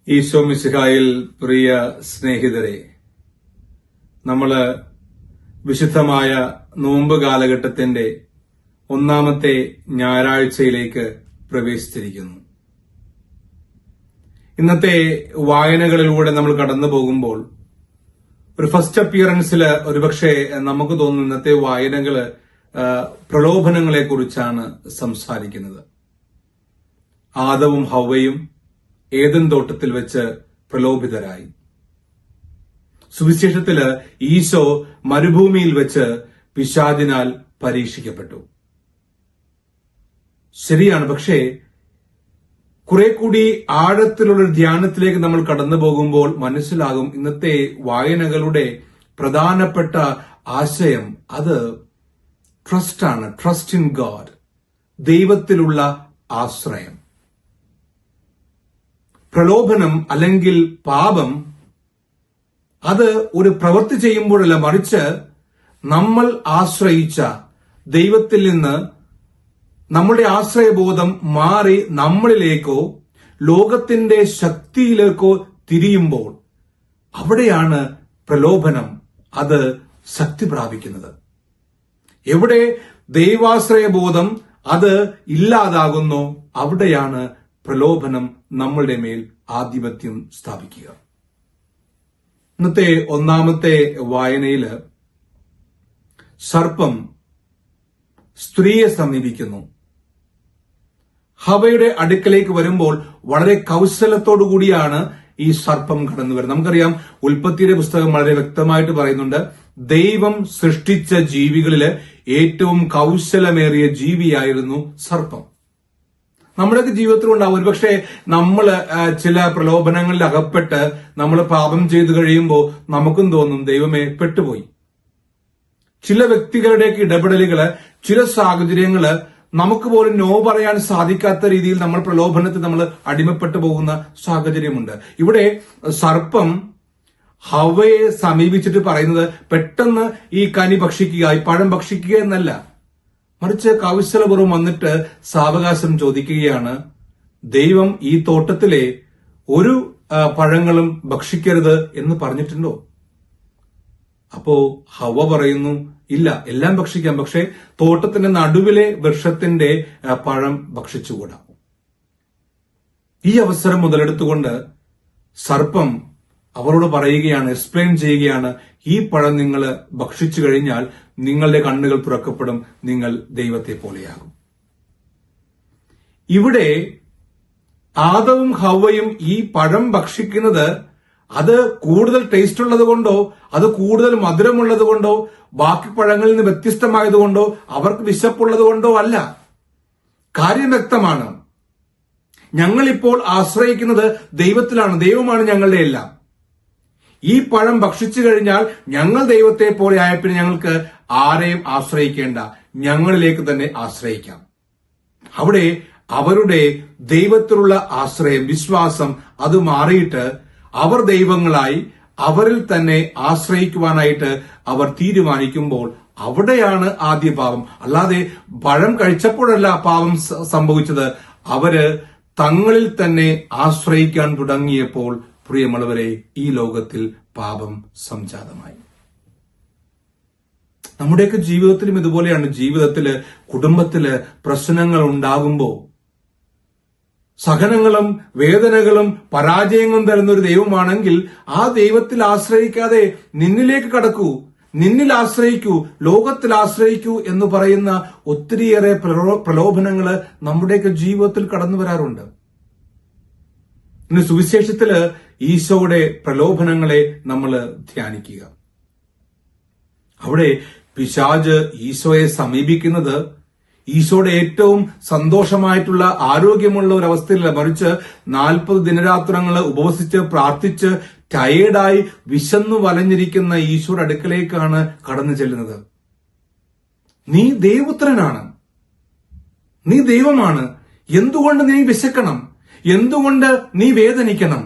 ഈശോ മിശിഹായിൽ പ്രിയ സ്നേഹിതരെ, നമ്മള് വിശുദ്ധമായ നോമ്പ് കാലഘട്ടത്തിന്റെ ഒന്നാമത്തെ ഞായറാഴ്ചയിലേക്ക് പ്രവേശിച്ചിരിക്കുന്നു. ഇന്നത്തെ വായനകളിലൂടെ നമ്മൾ കടന്നു പോകുമ്പോൾ ഒരു ഫസ്റ്റ് അപ്പിയറൻസില് ഒരുപക്ഷെ നമുക്ക് തോന്നുന്നു ഇന്നത്തെ വായനകള് പ്രലോഭനങ്ങളെ കുറിച്ചാണ് സംസാരിക്കുന്നത്. ആദവും ഹവ്വയും ഏദൻ തോട്ടത്തിൽ വെച്ച് പ്രലോഭിതരായി. സുവിശേഷത്തില് ഈശോ മരുഭൂമിയിൽ വെച്ച് പിശാചിനാൽ പരീക്ഷിക്കപ്പെട്ടു. ശരിയാണ്, പക്ഷേ കുറെ കൂടി ആഴത്തിലുള്ള ധ്യാനത്തിലേക്ക് നമ്മൾ കടന്നു പോകുമ്പോൾ മനസ്സിലാകും ഇന്നത്തെ വായനകളുടെ പ്രധാനപ്പെട്ട ആശയം അത് ട്രസ്റ്റാണ്. ട്രസ്റ്റ് ഇൻ ഗോഡ്, ദൈവത്തിലുള്ള ആശ്രയം. പ്രലോഭനം അല്ലെങ്കിൽ പാപം അത് ഒരു പ്രവൃത്തി ചെയ്യുമ്പോഴല്ല, മറിച്ച് നമ്മൾ ആശ്രയിച്ച ദൈവത്തിൽ നിന്ന് നമ്മുടെ ആശ്രയബോധം മാറി നമ്മളിലേക്കോ ലോകത്തിന്റെ ശക്തിയിലേക്കോ തിരിയുമ്പോൾ അവിടെയാണ് പ്രലോഭനം അത് ശക്തി പ്രാപിക്കുന്നത്. എവിടെ ദൈവാശ്രയബോധം അത് ഇല്ലാതാകുന്നു അവിടെയാണ് പ്രലോഭനം നമ്മളുടെ മേൽ ആധിപത്യം സ്ഥാപിക്കുക. ഇന്നത്തെ ഒന്നാമത്തെ വായനയില് സർപ്പം സ്ത്രീയെ സമീപിക്കുന്നു. ഹവയുടെ അടുക്കലേക്ക് വരുമ്പോൾ വളരെ കൗശലത്തോടുകൂടിയാണ് ഈ സർപ്പം കടന്നു വരുന്നത്. നമുക്കറിയാം, ഉൽപ്പത്തിയുടെ പുസ്തകം വളരെ വ്യക്തമായിട്ട് പറയുന്നുണ്ട്, ദൈവം സൃഷ്ടിച്ച ജീവികളില് ഏറ്റവും കൗശലമേറിയ ജീവിയായിരുന്നു സർപ്പം. നമ്മുടെയൊക്കെ ജീവിതത്തിൽ ഉണ്ടാവും. ഒരുപക്ഷെ നമ്മൾ ചില പ്രലോഭനങ്ങളിൽ അകപ്പെട്ട് നമ്മൾ പാപം ചെയ്തു കഴിയുമ്പോൾ നമുക്കും തോന്നും, ദൈവമേ പെട്ടുപോയി. ചില വ്യക്തികളുടെയൊക്കെ ഇടപെടലുകള്, ചില സാഹചര്യങ്ങള് നമുക്ക് പോലും നോ പറയാൻ സാധിക്കാത്ത രീതിയിൽ നമ്മൾ പ്രലോഭനത്തിൽ നമ്മൾ അടിമപ്പെട്ടു പോകുന്ന സാഹചര്യമുണ്ട്. ഇവിടെ സർപ്പം ഹവ്വയെ സമീപിച്ചിട്ട് പറയുന്നത് പെട്ടെന്ന് ഈ കനി ഭക്ഷിക്കുക, ഈ പഴം ഭക്ഷിക്കുക എന്നല്ല, മറിച്ച് കൗശലപൂർവ്വം വന്നിട്ട് സാവകാശം ചോദിക്കുകയാണ്. ദൈവം ഈ തോട്ടത്തിലെ ഒരു പഴങ്ങളും ഭക്ഷിക്കരുത് എന്ന് പറഞ്ഞിട്ടുണ്ടോ? അപ്പോ ഹവ്വ പറയുന്നു, ഇല്ല, എല്ലാം ഭക്ഷിക്കാം, പക്ഷെ തോട്ടത്തിന്റെ നടുവിലെ വൃക്ഷത്തിന്റെ പഴം ഭക്ഷിച്ചുകൂടാ. ഈ അവസരം മുതലെടുത്തുകൊണ്ട് സർപ്പം അവരോട് പറയുകയാണ്, എക്സ്പ്ലെയിൻ ചെയ്യുകയാണ്, ഈ പഴം നിങ്ങൾ ഭക്ഷിച്ചു കഴിഞ്ഞാൽ നിങ്ങളുടെ കണ്ണുകൾ തുറക്കപ്പെടും, നിങ്ങൾ ദൈവത്തെ പോലെയാകും. ഇവിടെ ആദവും ഹവ്വയും ഈ പഴം ഭക്ഷിക്കുന്നത് അത് കൂടുതൽ ടേസ്റ്റ് ഉള്ളത് കൊണ്ടോ അത് കൂടുതൽ മധുരമുള്ളത് കൊണ്ടോ ബാക്കി പഴങ്ങളിൽ നിന്ന് വ്യത്യസ്തമായതുകൊണ്ടോ അവർക്ക് വിശപ്പുള്ളത് കൊണ്ടോ അല്ല. കാര്യം വ്യക്തമാണ്. ഞങ്ങളിപ്പോൾ ആശ്രയിക്കുന്നത് ദൈവത്തിലാണ്. ദൈവമാണ് ഞങ്ങളുടെ എല്ലാം. ഈ പഴം ഭക്ഷിച്ചു കഴിഞ്ഞാൽ ഞങ്ങൾ ദൈവത്തെ പോലെ ആയ പിന്നെ ഞങ്ങൾക്ക് ആരെയും ആശ്രയിക്കേണ്ട, ഞങ്ങളിലേക്ക് തന്നെ ആശ്രയിക്കാം. അവിടെ അവരുടെ ദൈവത്തിലുള്ള ആശ്രയം, വിശ്വാസം അത് മാറിയിട്ട് അവർ ദൈവങ്ങളായി അവരിൽ തന്നെ ആശ്രയിക്കുവാനായിട്ട് അവർ തീരുമാനിക്കുമ്പോൾ അവിടെയാണ് ആദ്യ പാപം. അല്ലാതെ പഴം കഴിച്ചപ്പോഴല്ല പാപം സംഭവിച്ചത്. അവര് തങ്ങളിൽ തന്നെ ആശ്രയിക്കാൻ തുടങ്ങിയപ്പോൾ പ്രിയമുള്ളവരെ, ഈ ലോകത്തിൽ പാപം സംജാതമായി. നമ്മുടെയൊക്കെ ജീവിതത്തിലും ഇതുപോലെയാണ്. ജീവിതത്തില്, കുടുംബത്തില് പ്രശ്നങ്ങൾ ഉണ്ടാകുമ്പോൾ സഹനങ്ങളും വേദനകളും പരാജയങ്ങളും തരുന്ന ഒരു ദൈവമാണെങ്കിൽ ആ ദൈവത്തിൽ ആശ്രയിക്കാതെ നിന്നിലേക്ക് കടക്കൂ, നിന്നിൽ ആശ്രയിക്കൂ, ലോകത്തിൽ ആശ്രയിക്കൂ എന്ന് പറയുന്ന ഒത്തിരിയേറെ പ്രലോഭനങ്ങള് നമ്മുടെയൊക്കെ ജീവിതത്തിൽ കടന്നു വരാറുണ്ട്. ഇന്ന് സുവിശേഷത്തില് ഈശോയുടെ പ്രലോഭനങ്ങളെ നമ്മൾ ധ്യാനിക്കുക. അവിടെ പിശാച് ഈശോയെ സമീപിക്കുന്നത് ഈശോയുടെ ഏറ്റവും സന്തോഷമായിട്ടുള്ള ആരോഗ്യമുള്ള ഒരു അവസ്ഥയിലല്ല, മറിച്ച് 40 ദിനരാത്രങ്ങൾ ഉപവസിച്ച് പ്രാർത്ഥിച്ച് ടയേർഡായി വിശന്നു വലഞ്ഞിരിക്കുന്ന ഈശോയുടെ അടുക്കലേക്കാണ് കടന്നു ചെല്ലുന്നത്. നീ ദൈവപുത്രനാണ്, നീ ദൈവമാണ്, എന്തുകൊണ്ട് നീ വിശക്കണം, എന്തുകൊണ്ട് നീ വേദനിക്കണം?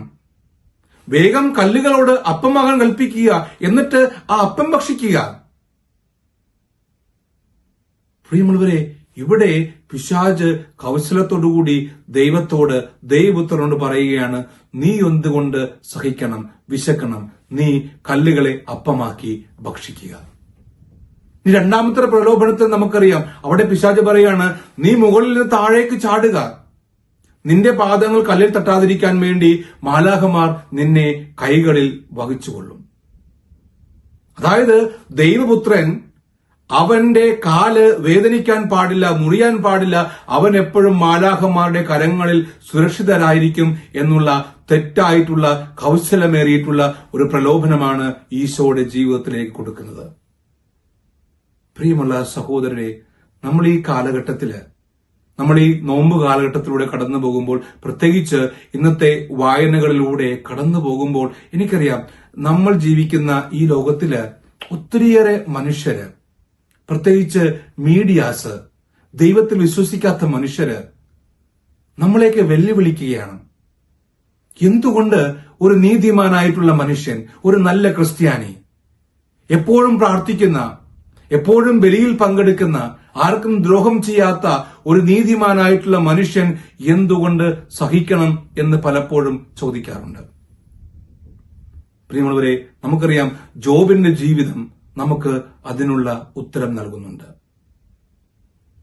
വേഗം കല്ലുകളോട് അപ്പമാകാൻ കൽപ്പിക്കുക, എന്നിട്ട് ആ അപ്പം ഭക്ഷിക്കുക. പ്രിയമുള്ളവരെ, ഇവിടെ പിശാച് കൗശലത്തോടുകൂടി ദൈവപുത്രനോട് പറയുകയാണ്, നീ എന്തുകൊണ്ട് സഹിക്കണം, വിശക്കണം, നീ കല്ലുകളെ അപ്പമാക്കി ഭക്ഷിക്കുക. ഈ രണ്ടാമത്തെ പ്രലോഭനത്തിൽ നമുക്കറിയാം, അവിടെ പിശാച് പറയാണ്, നീ മുകളിൽ നിന്ന് താഴേക്ക് ചാടുക, നിന്റെ പാദങ്ങൾ കല്ലിൽ തട്ടാതിരിക്കാൻ വേണ്ടി മാലാഖമാർ നിന്നെ കൈകളിൽ വഹിച്ചുകൊള്ളും. അതായത് ദൈവപുത്രൻ അവന്റെ കാല് വേദനിക്കാൻ പാടില്ല, മുറിയാൻ പാടില്ല, അവൻ എപ്പോഴും മാലാഖമാരുടെ കരങ്ങളിൽ സുരക്ഷിതരായിരിക്കും എന്നുള്ള തെറ്റായിട്ടുള്ള കൗശലമേറിയിട്ടുള്ള ഒരു പ്രലോഭനമാണ് ഈശോയുടെ ജീവിതത്തിലേക്ക് കൊടുക്കുന്നത്. പ്രിയമുള്ള സഹോദരരെ, നമ്മൾ ഈ കാലഘട്ടത്തില്, നമ്മൾ ഈ നോമ്പ് കാലഘട്ടത്തിലൂടെ കടന്നു പോകുമ്പോൾ, പ്രത്യേകിച്ച് ഇന്നത്തെ വായനകളിലൂടെ കടന്നു പോകുമ്പോൾ, എനിക്കറിയാം നമ്മൾ ജീവിക്കുന്ന ഈ ലോകത്തില് ഒത്തിരിയേറെ മനുഷ്യര്, പ്രത്യേകിച്ച് മീഡിയാസ്, ദൈവത്തിൽ വിശ്വസിക്കാത്ത മനുഷ്യര് നമ്മളെയൊക്കെ വെല്ലുവിളിക്കുകയാണ്. എന്തുകൊണ്ട് ഒരു നീതിമാനായിട്ടുള്ള മനുഷ്യൻ, ഒരു നല്ല ക്രിസ്ത്യാനി, എപ്പോഴും പ്രാർത്ഥിക്കുന്ന, എപ്പോഴും ബലിയിൽ പങ്കെടുക്കുന്ന, ആർക്കും ദ്രോഹം ചെയ്യാത്ത ഒരു നീതിമാനായിട്ടുള്ള മനുഷ്യൻ എന്തുകൊണ്ട് സഹിക്കണം എന്ന് പലപ്പോഴും ചോദിക്കാറുണ്ട്. പ്രിയമുള്ളവരെ, നമുക്കറിയാം ജോബിന്റെ ജീവിതം നമുക്ക് അതിനുള്ള ഉത്തരം നൽകുന്നുണ്ട്.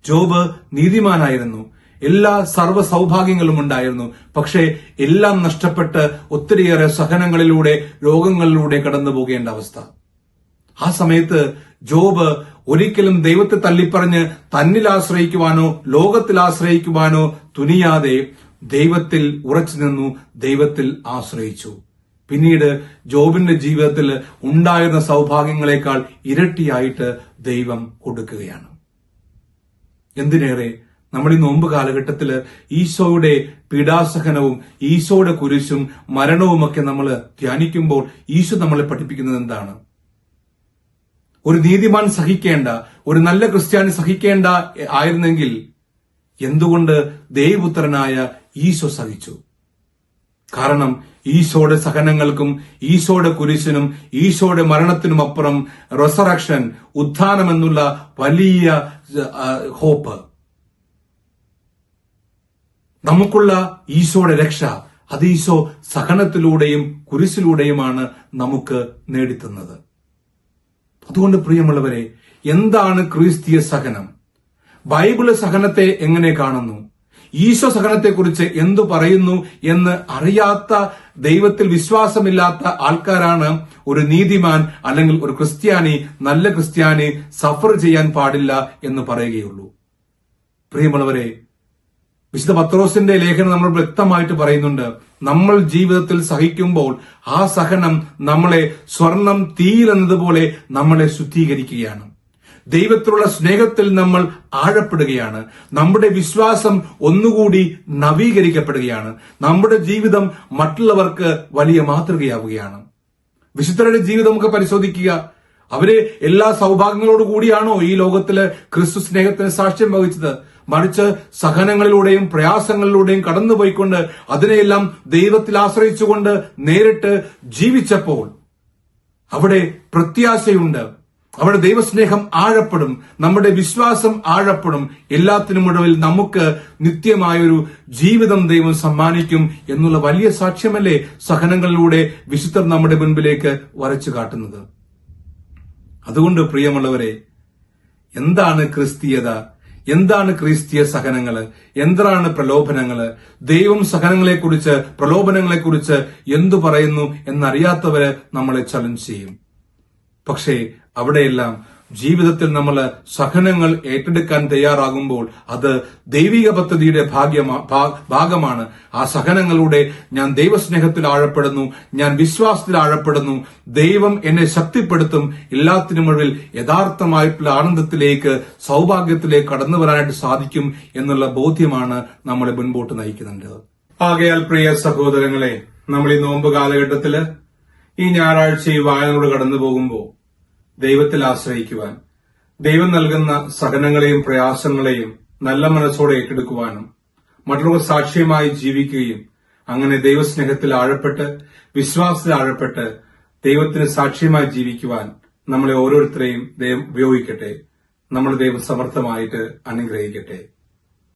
ജോബ് നീതിമാനായിരുന്നു, എല്ലാ സർവ്വ സൗഭാഗ്യങ്ങളും ഉണ്ടായിരുന്നു. പക്ഷേ എല്ലാം നഷ്ടപ്പെട്ട് ഒത്തിരിയേറെ സഹനങ്ങളിലൂടെ, രോഗങ്ങളിലൂടെ കടന്നു പോകേണ്ട അവസ്ഥ. ആ സമയത്ത് ജോബ് ഒരിക്കലും ദൈവത്തെ തള്ളിപ്പറഞ്ഞ് തന്നിൽ ആശ്രയിക്കുവാനോ ലോകത്തിൽ ആശ്രയിക്കുവാനോ തുനിയാതെ ദൈവത്തിൽ ഉറച്ചു നിന്നു, ദൈവത്തിൽ ആശ്രയിച്ചു. പിന്നീട് ജോബിന്റെ ജീവിതത്തിൽ ഉണ്ടായിരുന്ന സൗഭാഗ്യങ്ങളെക്കാൾ ഇരട്ടിയായിട്ട് ദൈവം കൊടുക്കുകയാണ്. എന്തിനേറെ, നമ്മൾ ഈ നോമ്പ് കാലഘട്ടത്തില് ഈശോയുടെ പീഡാസഹനവും ഈശോയുടെ കുരിശും മരണവുമൊക്കെ നമ്മൾ ധ്യാനിക്കുമ്പോൾ ഈശോ നമ്മളെ പഠിപ്പിക്കുന്നത് എന്താണ്? ഒരു നീതിമാൻ സഹിക്കേണ്ട, ഒരു നല്ല ക്രിസ്ത്യാനി സഹിക്കേണ്ട ആയിരുന്നെങ്കിൽ എന്തുകൊണ്ട് ദൈവപുത്രനായ ഈശോ സഹിച്ചു? കാരണം ഈശോയുടെ സഹനങ്ങൾക്കും ഈശോയുടെ കുരിശിനും ഈശോയുടെ മരണത്തിനും അപ്പുറം റെസറക്ഷൻ, ഉത്ഥാനം എന്നുള്ള വലിയ ഹോപ്പ്, നമുക്കുള്ള ഈശോയുടെ രക്ഷ, അത് ഈശോ സഹനത്തിലൂടെയും കുരിശിലൂടെയുമാണ് നമുക്ക് നേടിത്തന്നത്. അതുകൊണ്ട് പ്രിയമുള്ളവരെ, എന്താണ് ക്രിസ്തീയ സഹനം? ബൈബിള് സഹനത്തെ എങ്ങനെ കാണുന്നു? ഈശോ സഹനത്തെക്കുറിച്ച് എന്തു പറയുന്നു എന്ന് അറിയാത്ത, ദൈവത്തിൽ വിശ്വാസമില്ലാത്ത ആൾക്കാരാണ് ഒരു നീതിമാൻ അല്ലെങ്കിൽ ഒരു ക്രിസ്ത്യാനി, നല്ല ക്രിസ്ത്യാനി സഫർ ചെയ്യാൻ പാടില്ല എന്ന് പറയുകയുള്ളൂ. പ്രിയമുള്ളവരെ, വിശുദ്ധ പത്രോസിന്റെ ലേഖനം നമ്മൾ വ്യക്തമായിട്ട് പറയുന്നുണ്ട്, നമ്മൾ ജീവിതത്തിൽ സഹിക്കുമ്പോൾ ആ സഹനം നമ്മളെ സ്വർണം തീയിലെന്നതുപോലെ നമ്മളെ ശുദ്ധീകരിക്കുകയാണ്. ദൈവത്തിലുള്ള സ്നേഹത്തിൽ നമ്മൾ ആഴപ്പെടുകയാണ്. നമ്മുടെ വിശ്വാസം ഒന്നുകൂടി നവീകരിക്കപ്പെടുകയാണ്. നമ്മുടെ ജീവിതം മറ്റുള്ളവർക്ക് വലിയ മാതൃകയാവുകയാണ്. വിശുദ്ധരുടെ ജീവിതം നമുക്ക് പരിശോധിക്കുക. അവര് എല്ലാ സൗഭാഗ്യങ്ങളോടുകൂടിയാണോ ഈ ലോകത്തില് ക്രിസ്തു സ്നേഹത്തിന് സാക്ഷ്യം വഹിച്ചത്? മറിച്ച് സഹനങ്ങളിലൂടെയും പ്രയാസങ്ങളിലൂടെയും കടന്നുപോയിക്കൊണ്ട് അതിനെയെല്ലാം ദൈവത്തിൽ ആശ്രയിച്ചുകൊണ്ട് നേരിട്ട് ജീവിച്ചപ്പോൾ അവിടെ പ്രത്യാശയുണ്ട്, അവിടെ ദൈവസ്നേഹം ആഴപ്പെടും, നമ്മുടെ വിശ്വാസം ആഴപ്പെടും. എല്ലാത്തിനും ഒടുവിൽ നമുക്ക് നിത്യമായൊരു ജീവിതം ദൈവം സമ്മാനിക്കും എന്നുള്ള വലിയ സാക്ഷ്യമല്ലേ സഹനങ്ങളിലൂടെ വിശുദ്ധർ നമ്മുടെ മുൻപിലേക്ക് വരച്ചു കാട്ടുന്നത്. അതുകൊണ്ട് പ്രിയമുള്ളവരെ, എന്താണ് ക്രിസ്തീയത? എന്താണ് ക്രിസ്തീയ സഹനങ്ങള്? എന്താണ് പ്രലോഭനങ്ങള്? ദൈവം സഹനങ്ങളെക്കുറിച്ച്, പ്രലോഭനങ്ങളെക്കുറിച്ച് എന്തു പറയുന്നു എന്നറിയാത്തവര് നമ്മളെ ചലഞ്ച് ചെയ്യും. പക്ഷേ അവിടെയെല്ലാം ജീവിതത്തിൽ നമ്മൾ സഹനങ്ങൾ ഏറ്റെടുക്കാൻ തയ്യാറാകുമ്പോൾ അത് ദൈവിക പദ്ധതിയുടെ ഭാഗമാണ്. ആ സഹനങ്ങളിലൂടെ ഞാൻ ദൈവസ്നേഹത്തിൽ ആഴപ്പെടുന്നു, ഞാൻ വിശ്വാസത്തിൽ ആഴപ്പെടുന്നു, ദൈവം എന്നെ ശക്തിപ്പെടുത്തും, എല്ലാത്തിനും മുഴുവൻ യഥാർത്ഥമായിട്ടുള്ള ആനന്ദത്തിലേക്ക്, സൗഭാഗ്യത്തിലേക്ക് കടന്നു വരാനായിട്ട് സാധിക്കും എന്നുള്ള ബോധ്യമാണ് നമ്മളെ മുൻപോട്ട് നയിക്കുന്നുണ്ട്. ആകയാൽ പ്രിയ സഹോദരങ്ങളെ, നമ്മൾ ഈ നോമ്പ് കാലഘട്ടത്തില് ഈ ഞായറാഴ്ച ഈ വായനയോട് കടന്നു പോകുമ്പോൾ ദൈവത്തിൽ ആശ്രയിക്കുവാൻ, ദൈവം നൽകുന്ന സഹനങ്ങളെയും പ്രയാസങ്ങളെയും നല്ല മനസ്സോടെ ഏറ്റെടുക്കുവാനും മറ്റുള്ളവർ സാക്ഷ്യമായി ജീവിക്കുകയും അങ്ങനെ ദൈവസ്നേഹത്തിൽ ആഴപ്പെട്ട്, വിശ്വാസത്തിൽ ആഴപ്പെട്ട് ദൈവത്തിന് സാക്ഷ്യമായി ജീവിക്കുവാൻ നമ്മളെ ഓരോരുത്തരെയും ദൈവം ഉപയോഗിക്കട്ടെ. നമ്മൾ ദൈവം സമർത്ഥമായിട്ട് അനുഗ്രഹിക്കട്ടെ.